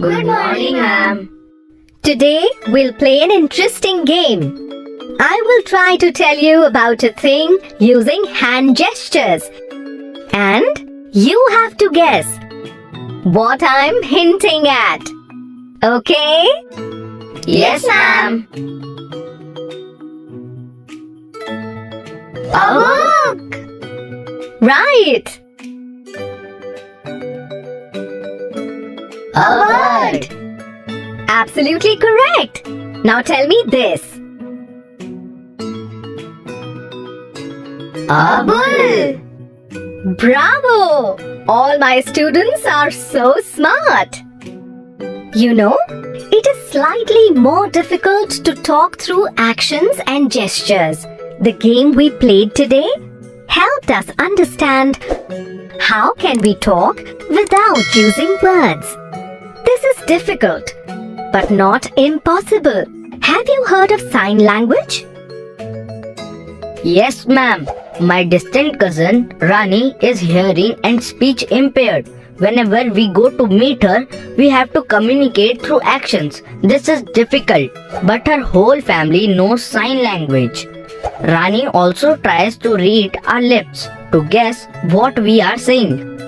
Good morning, ma'am. Today we'll play an interesting game. I will try to tell you about a thing using hand gestures. And you have to guess what I'm hinting at. Okay? Yes, ma'am. A book! Right! A bird. Absolutely correct. Now tell me this. A bull. Bravo! All my students are so smart. You know, it is slightly more difficult to talk through actions and gestures. The game we played today helped us understand how can we talk without using words. This is difficult, but not impossible. Have you heard of sign language? Yes, ma'am. My distant cousin, Rani, is hearing and speech impaired. Whenever we go to meet her, we have to communicate through actions. This is difficult, but her whole family knows sign language. Rani also tries to read our lips to guess what we are saying.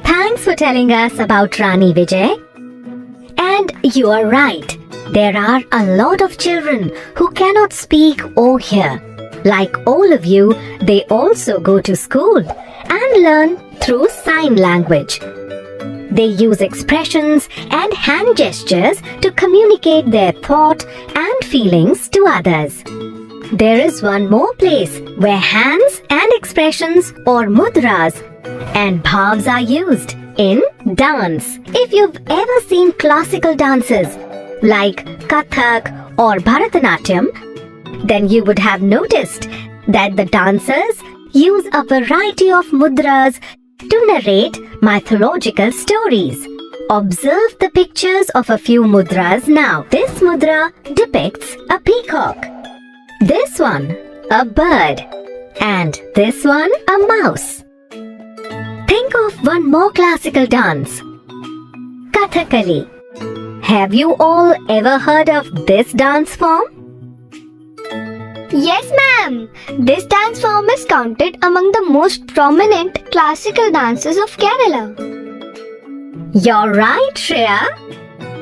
Thanks for telling us about Rani, Vijay. And you are right. There are a lot of children who cannot speak or hear. Like all of you, they also go to school and learn through sign language. They use expressions and hand gestures to communicate their thought and feelings to others. There is one more place where hands and expressions or mudras and bhavs are used in dance. If you've ever seen classical dances like Kathak or Bharatanatyam, then you would have noticed that the dancers use a variety of mudras to narrate mythological stories. Observe the pictures of a few mudras now. This mudra depicts a peacock. This one, a bird. And this one, a mouse. Think of one more classical dance, Kathakali. Have you all ever heard of this dance form? Yes, ma'am. This dance form is counted among the most prominent classical dances of Kerala. You're right, Shreya.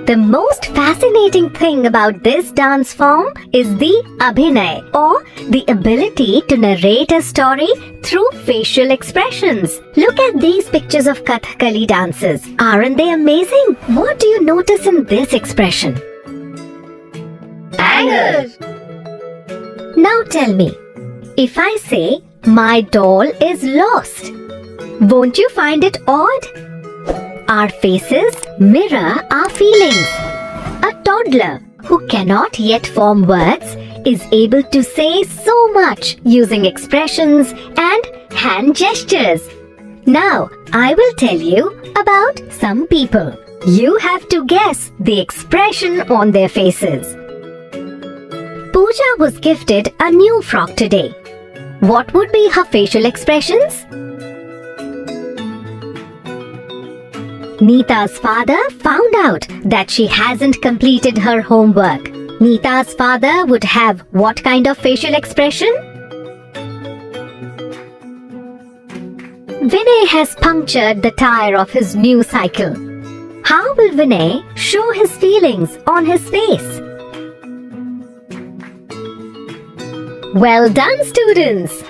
The most fascinating thing about this dance form is the abhinay, or the ability to narrate a story through facial expressions. Look at these pictures of Kathakali dances. Aren't they amazing? What do you notice in this expression? Anger. Now tell me, if I say, my doll is lost, won't you find it odd? Our faces mirror our feelings. A toddler who cannot yet form words is able to say so much using expressions and hand gestures. Now, I will tell you about some people. You have to guess the expression on their faces. Pooja was gifted a new frock today. What would be her facial expressions? Neeta's father found out that she hasn't completed her homework. Neeta's father would have what kind of facial expression? Vinay has punctured the tire of his new cycle. How will Vinay show his feelings on his face? Well done, students!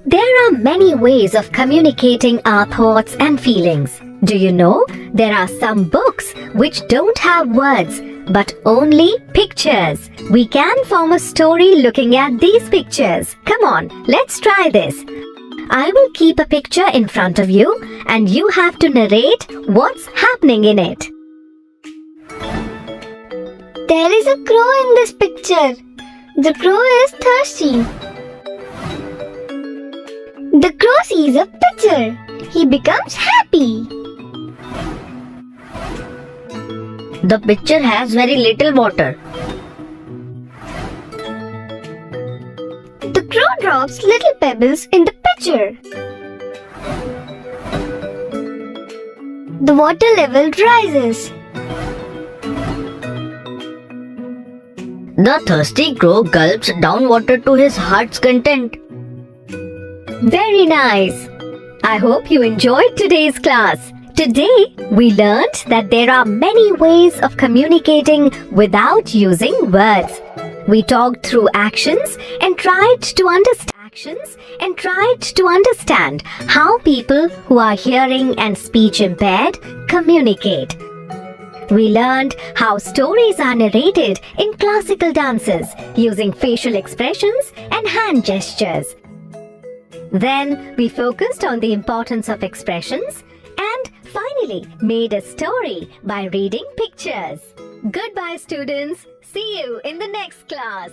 There are many ways of communicating our thoughts and feelings. Do you know there are some books which don't have words but only pictures? We can form a story looking at these pictures. Come on, let's try this. I will keep a picture in front of you and you have to narrate what's happening in it. There is a crow in this picture. The crow is thirsty. The crow sees a pitcher. He becomes happy. The pitcher has very little water. The crow drops little pebbles in the pitcher. the water level rises. The thirsty crow gulps down water to his heart's content. Very nice. I hope you enjoyed today's class. Today, we learned that there are many ways of communicating without using words. We talked through actions and tried to understand how people who are hearing and speech impaired communicate. We learned how stories are narrated in classical dances using facial expressions and hand gestures. Then we focused on the importance of expressions and finally made a story by reading pictures. Goodbye, students. See you in the next class.